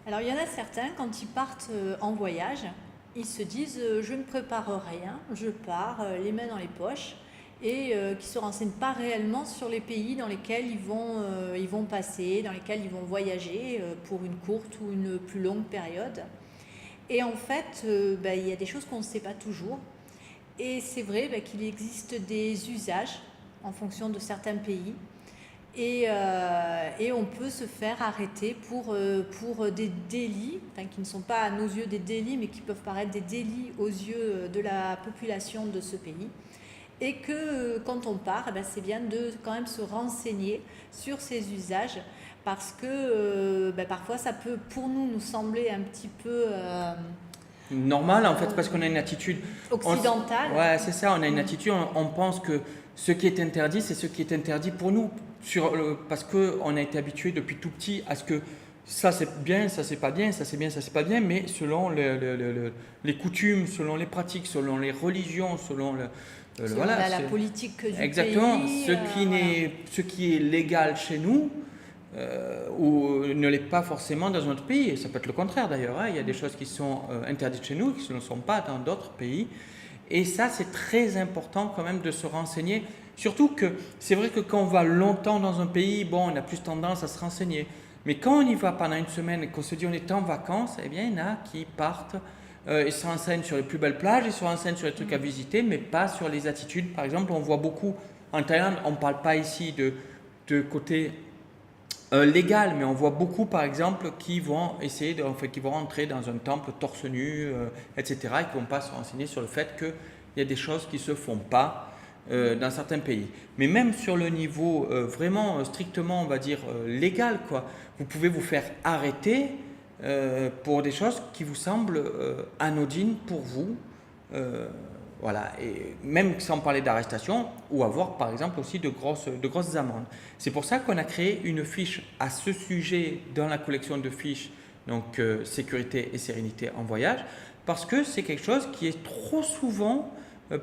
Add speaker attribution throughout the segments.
Speaker 1: Alors il y en a certains, quand ils partent en voyage, ils se disent je ne prépare rien, je pars les mains dans les poches et qui ne se renseignent pas réellement sur les pays dans lesquels ils vont passer, dans lesquels ils vont voyager pour une courte ou une plus longue période. Et en fait, il y a des choses qu'on ne sait pas toujours. Et c'est vrai qu'il existe des usages en fonction de certains pays. Et on peut se faire arrêter pour des délits, enfin, qui ne sont pas à nos yeux des délits, mais qui peuvent paraître des délits aux yeux de la population de ce pays. Et que quand on part, c'est bien de quand même se renseigner sur ces usages, parce que parfois ça peut pour nous sembler un petit peu
Speaker 2: Normal en fait parce qu'on a une attitude
Speaker 1: occidentale.
Speaker 2: ouais, c'est ça, on a une attitude, on pense que ce qui est interdit, c'est ce qui est interdit pour nous parce qu'on a été habitué depuis tout petit à ce que ça c'est bien, ça c'est pas bien, ça c'est bien, ça c'est pas bien, mais selon les coutumes, selon les pratiques, selon les religions, selon voilà,
Speaker 1: la politique du
Speaker 2: exactement,
Speaker 1: pays.
Speaker 2: Ce qui est légal chez nous ou ne l'est pas forcément dans un autre pays. Et ça peut être le contraire d'ailleurs, hein. Il y a des choses qui sont interdites chez nous qui ne le sont pas dans d'autres pays. Et ça, c'est très important quand même de se renseigner. Surtout que c'est vrai que quand on va longtemps dans un pays, bon, on a plus tendance à se renseigner. Mais quand on y va pendant une semaine et qu'on se dit on est en vacances, eh bien, il y en a qui partent, ils se renseignent sur les plus belles plages, ils se renseignent sur les trucs à visiter, mais pas sur les attitudes. Par exemple, on voit beaucoup en Thaïlande, on ne parle pas ici de côté légal, mais on voit beaucoup par exemple qui vont essayer qui vont rentrer dans un temple torse nu, etc. et qui ne vont pas se renseigner sur le fait qu'il y a des choses qui ne se font pas dans certains pays. Mais même sur le niveau vraiment strictement, on va dire, légal, quoi, vous pouvez vous faire arrêter pour des choses qui vous semblent anodines pour vous. Voilà, et même sans parler d'arrestation, ou avoir par exemple aussi de grosses amendes. C'est pour ça qu'on a créé une fiche à ce sujet dans la collection de fiches, donc sécurité et sérénité en voyage, parce que c'est quelque chose qui est trop souvent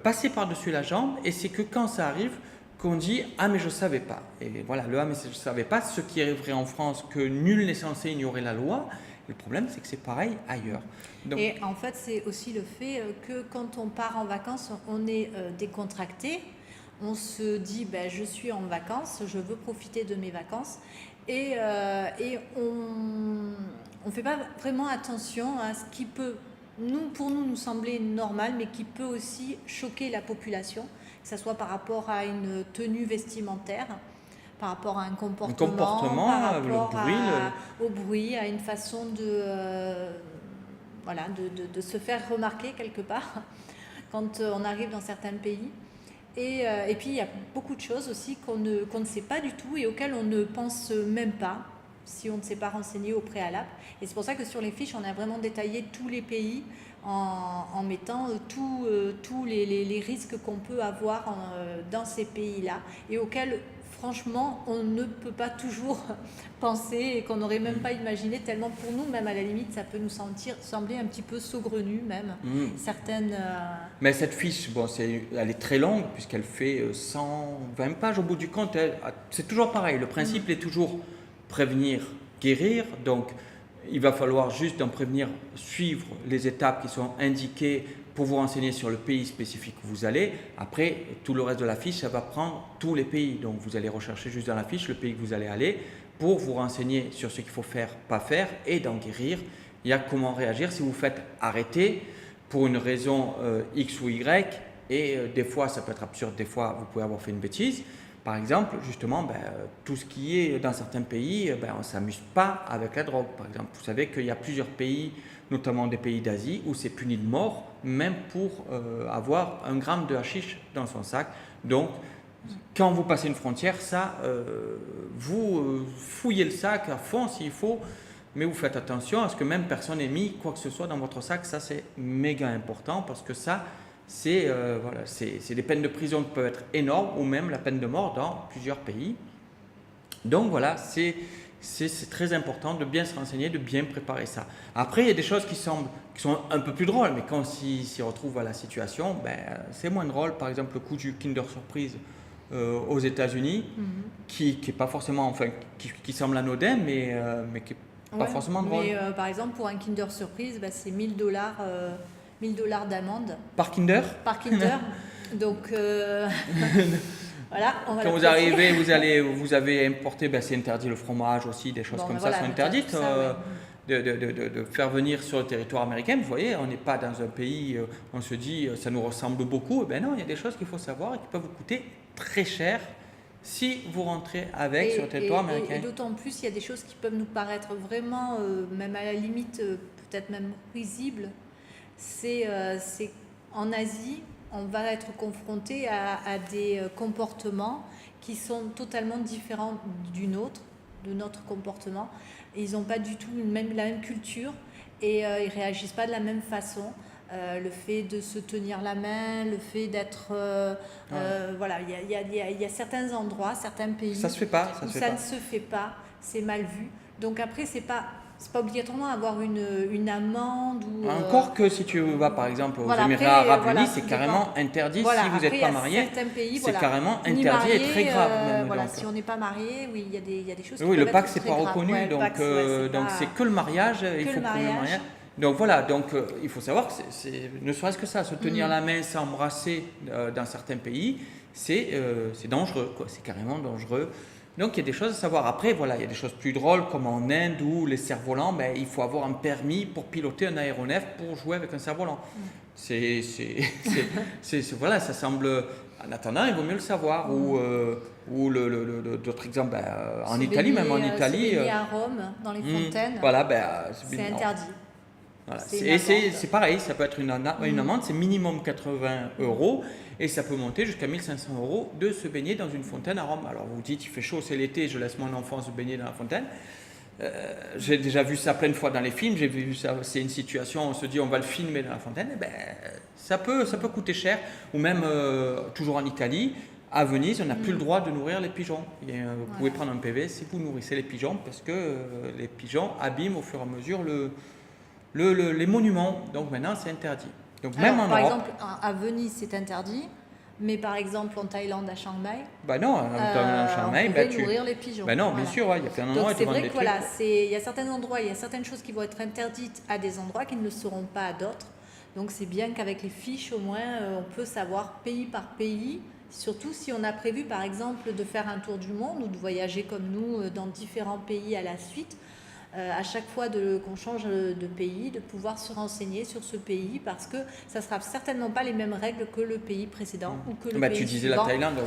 Speaker 2: passé par-dessus la jambe, et c'est que quand ça arrive, qu'on dit « Ah mais je ne savais pas ». Et voilà, le « Ah mais je ne savais pas », ce qui est vrai en France, que nul n'est censé ignorer la loi. Le problème, c'est que c'est pareil ailleurs.
Speaker 1: Donc, et en fait, c'est aussi le fait que quand on part en vacances, on est décontracté. On se dit, je suis en vacances, je veux profiter de mes vacances. Et on ne fait pas vraiment attention à ce qui peut, pour nous sembler normal, mais qui peut aussi choquer la population, que ce soit par rapport à une tenue vestimentaire, par rapport à un comportement par rapport au bruit, à une façon de se faire remarquer quelque part quand on arrive dans certains pays. Et puis il y a beaucoup de choses aussi qu'on ne sait pas du tout et auxquelles on ne pense même pas si on ne s'est pas renseigné au préalable. Et c'est pour ça que sur les fiches, on a vraiment détaillé tous les pays en mettant tous les risques qu'on peut avoir dans ces pays-là et auxquels franchement, on ne peut pas toujours penser et qu'on n'aurait même pas imaginé, tellement pour nous, même à la limite, ça peut nous sembler un petit peu saugrenu même. Certaines...
Speaker 2: Mais cette fiche, bon, elle est très longue puisqu'elle fait 120 pages au bout du compte. C'est toujours pareil, le principe est toujours prévenir, guérir. Donc, il va falloir juste d'en prévenir, suivre les étapes qui sont indiquées pour vous renseigner sur le pays spécifique où vous allez. Après, tout le reste de la fiche, ça va prendre tous les pays. Donc, vous allez rechercher juste dans la fiche le pays que vous allez aller pour vous renseigner sur ce qu'il faut faire, pas faire et d'en guérir. Il y a comment réagir si vous faites arrêter pour une raison X ou Y. Et des fois, ça peut être absurde. Des fois, vous pouvez avoir fait une bêtise. Par exemple, justement, tout ce qui est dans certains pays, on ne s'amuse pas avec la drogue. Par exemple, vous savez qu'il y a plusieurs pays, notamment des pays d'Asie, où c'est puni de mort, même pour avoir 1 gramme de hashish dans son sac. Donc, quand vous passez une frontière, ça, vous fouillez le sac à fond s'il faut, mais vous faites attention à ce que même personne n'ait mis quoi que ce soit dans votre sac. Ça, c'est méga important parce que ça, c'est des peines de prison qui peuvent être énormes ou même la peine de mort dans plusieurs pays. Donc voilà, c'est très important de bien se renseigner, de bien préparer ça. Après, il y a des choses qui sont un peu plus drôles, mais quand on s'y retrouve à la situation, c'est moins drôle. Par exemple, le coup du Kinder Surprise aux États-Unis, qui est pas forcément, enfin, qui semble anodin, mais pas forcément drôle.
Speaker 1: Mais par exemple, pour un Kinder Surprise, c'est 1000 $, d'amende.
Speaker 2: Par Kinder.
Speaker 1: Par Kinder. Donc, voilà. On va
Speaker 2: Quand vous arrivez, vous avez importé, c'est interdit le fromage aussi, des choses comme ça sont interdites. De faire venir sur le territoire américain. Vous voyez, on n'est pas dans un pays, on se dit, ça nous ressemble beaucoup. Non, il y a des choses qu'il faut savoir et qui peuvent vous coûter très cher si vous rentrez sur le territoire américain.
Speaker 1: Et d'autant plus, il y a des choses qui peuvent nous paraître vraiment, même à la limite, peut-être même risibles. C'est en Asie, on va être confronté à des comportements qui sont totalement différents de notre comportement. Et ils n'ont pas du tout la même culture et ils ne réagissent pas de la même façon. Le fait de se tenir la main, le fait d'être... voilà, il y a certains endroits, certains pays
Speaker 2: ça se fait pas,
Speaker 1: où ça ne se fait pas, c'est mal vu. Donc après, c'est pas obligatoirement avoir une amende ou...
Speaker 2: Encore que si tu vas par exemple aux Émirats Arabes Unis, c'est carrément interdit si vous n'êtes pas marié. C'est carrément interdit
Speaker 1: marié,
Speaker 2: et très grave même.
Speaker 1: Voilà, si on n'est pas marié, oui, il y a des choses qui
Speaker 2: oui,
Speaker 1: peuvent
Speaker 2: le pacte
Speaker 1: être
Speaker 2: c'est pas
Speaker 1: très graves.
Speaker 2: reconnu, donc c'est que le mariage, il faut prouver le mariage. Donc voilà, il faut savoir que ne serait-ce que ça, se tenir la main, s'embrasser dans certains pays, c'est dangereux, quoi. C'est carrément dangereux. Donc il y a des choses à savoir. Après, voilà, il y a des choses plus drôles comme en Inde où les cerfs-volants, il faut avoir un permis pour piloter un aéronef pour jouer avec un cerf-volant. Voilà, ça semble. En attendant, il vaut mieux le savoir. Ou d'autres exemples, en Italie, même en Italie.
Speaker 1: Se baigner à Rome, dans les fontaines, c'est interdit.
Speaker 2: Voilà. C'est pareil, ça peut être une amende, c'est minimum 80 € et ça peut monter jusqu'à 1500 € de se baigner dans une fontaine à Rome. Alors vous dites, il fait chaud, c'est l'été, je laisse mon enfant se baigner dans la fontaine. J'ai déjà vu ça plein de fois dans les films, j'ai vu ça, c'est une situation, on se dit on va le filmer dans la fontaine, ça peut coûter cher. Ou même, toujours en Italie, à Venise, on n'a plus le droit de nourrir les pigeons. Vous pouvez prendre un PV si vous nourrissez les pigeons parce que les pigeons abîment au fur et à mesure les monuments, donc maintenant c'est interdit. Donc même en Europe,
Speaker 1: par exemple, à Venise c'est interdit, mais par exemple en Thaïlande, à Chiang Mai,
Speaker 2: en Chiang Mai,
Speaker 1: on pouvait nourrir les pigeons.
Speaker 2: Non, bien sûr, il y a plein d'endroits.
Speaker 1: Donc c'est vrai que il y a certains endroits, il y a certaines choses qui vont être interdites à des endroits qui ne le seront pas à d'autres. Donc c'est bien qu'avec les fiches au moins on peut savoir pays par pays. Surtout si on a prévu par exemple de faire un tour du monde ou de voyager comme nous dans différents pays à la suite. À chaque fois qu'on change de pays, de pouvoir se renseigner sur ce pays parce que ça ne sera certainement pas les mêmes règles que le pays précédent ou que le pays
Speaker 2: tu disais
Speaker 1: suivant.
Speaker 2: La Thaïlande,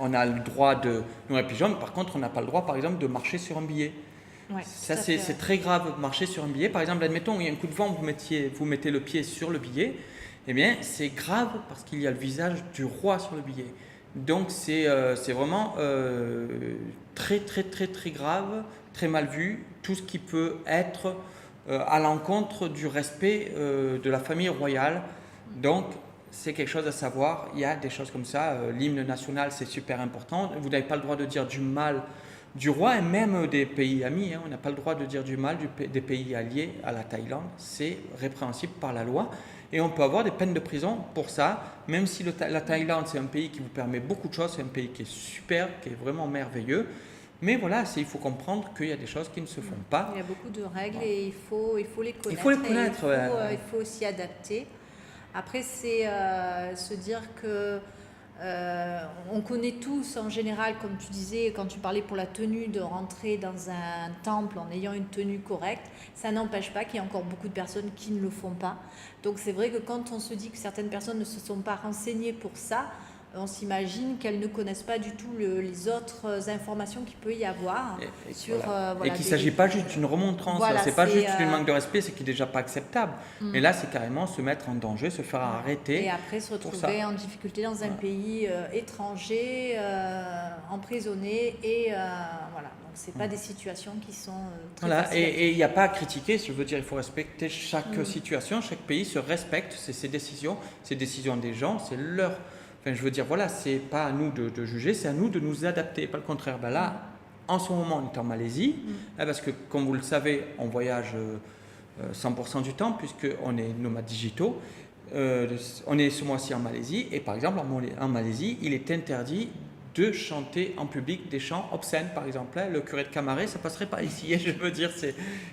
Speaker 2: on a le droit de nourrir les pigeons, par contre on n'a pas le droit par exemple de marcher sur un billet.
Speaker 1: Ouais,
Speaker 2: ça c'est très grave, marcher sur un billet. Par exemple, admettons il y a un coup de vent, vous mettez le pied sur le billet, eh bien c'est grave parce qu'il y a le visage du roi sur le billet. Donc c'est vraiment très très très très grave, très mal vu, tout ce qui peut être à l'encontre du respect de la famille royale. Donc c'est quelque chose à savoir, il y a des choses comme ça, l'hymne national c'est super important, vous n'avez pas le droit de dire du mal du roi et même des pays amis, on n'a pas le droit de dire du mal des pays alliés à la Thaïlande, c'est répréhensible par la loi. Et on peut avoir des peines de prison pour ça, même si la Thaïlande, c'est un pays qui vous permet beaucoup de choses, c'est un pays qui est super, qui est vraiment merveilleux. Mais voilà, il faut comprendre qu'il y a des choses qui ne se font pas.
Speaker 1: Il y a beaucoup de règles et il faut les connaître.
Speaker 2: Il faut les connaître.
Speaker 1: Il faut s'y adapter. Après, c'est se dire que on connaît tous en général, comme tu disais, quand tu parlais pour la tenue, de rentrer dans un temple en ayant une tenue correcte. Ça n'empêche pas qu'il y a encore beaucoup de personnes qui ne le font pas. Donc c'est vrai que quand on se dit que certaines personnes ne se sont pas renseignées pour ça, on s'imagine qu'elles ne connaissent pas du tout les autres informations qu'il peut y avoir.
Speaker 2: Et qu'il ne s'agit pas juste d'une remontrance, c'est pas juste d'une manque de respect, c'est qui n'est déjà pas acceptable. Mais là, c'est carrément se mettre en danger, se faire arrêter.
Speaker 1: Et après se retrouver en difficulté dans un pays étranger, emprisonné. Et voilà, donc ce pas des situations qui sont très faciles.
Speaker 2: Et il n'y a pas à critiquer, je veux dire, il faut respecter chaque situation, chaque pays se respecte, c'est ses décisions des gens, c'est leur... Enfin, je veux dire, voilà, c'est pas à nous de juger, c'est à nous de nous adapter, pas le contraire. Là, en ce moment, on est en Malaisie, parce que, comme vous le savez, on voyage 100% du temps, puisqu'on est nomades digitaux. On est ce mois-ci en Malaisie, et par exemple, en Malaisie, il est interdit de chanter en public des chants obscènes, par exemple. Le curé de Camaret, ça passerait pas ici. Je veux dire,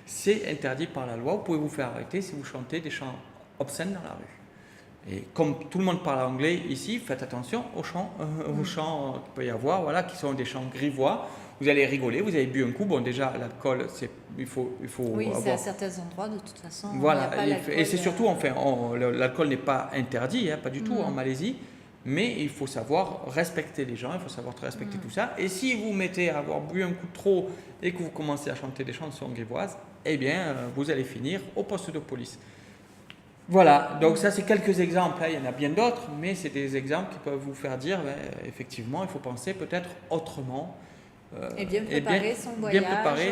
Speaker 2: c'est interdit par la loi. Vous pouvez vous faire arrêter si vous chantez des chants obscènes dans la rue. Et comme tout le monde parle anglais ici, faites attention aux chants qu'il peut y avoir, voilà, qui sont des chants grivois. Vous allez rigoler, vous avez bu un coup. Bon, déjà, l'alcool, il faut
Speaker 1: oui,
Speaker 2: avoir...
Speaker 1: c'est à certains endroits, de toute façon.
Speaker 2: Voilà, et c'est surtout, enfin, l'alcool n'est pas interdit, pas du tout en Malaisie, mais il faut savoir respecter les gens, il faut savoir respecter tout ça. Et si vous mettez à avoir bu un coup de trop et que vous commencez à chanter des chansons grivoises, eh bien, vous allez finir au poste de police. Voilà, donc ça c'est quelques exemples, il y en a bien d'autres, mais c'est des exemples qui peuvent vous faire dire, effectivement, il faut penser peut-être autrement.
Speaker 1: Et bien préparer son voyage,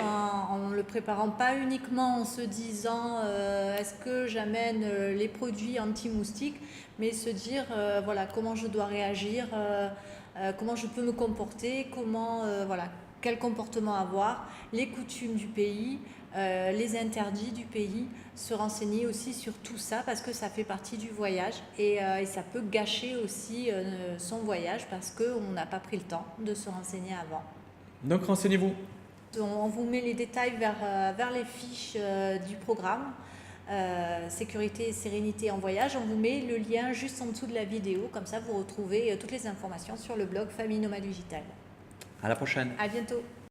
Speaker 2: en
Speaker 1: ne le préparant pas uniquement en se disant est-ce que j'amène les produits anti-moustiques, mais se dire voilà, comment je dois réagir, comment je peux me comporter, quel comportement avoir, les coutumes du pays, les interdits du pays, se renseigner aussi sur tout ça parce que ça fait partie du voyage et ça peut gâcher aussi son voyage parce qu'on n'a pas pris le temps de se renseigner avant.
Speaker 2: Donc renseignez-vous.
Speaker 1: On vous met les détails vers les fiches du programme Sécurité et sérénité en voyage. On vous met le lien juste en dessous de la vidéo, comme ça vous retrouvez toutes les informations sur le blog Famille Nomade Digitale.
Speaker 2: À la prochaine.
Speaker 1: À bientôt.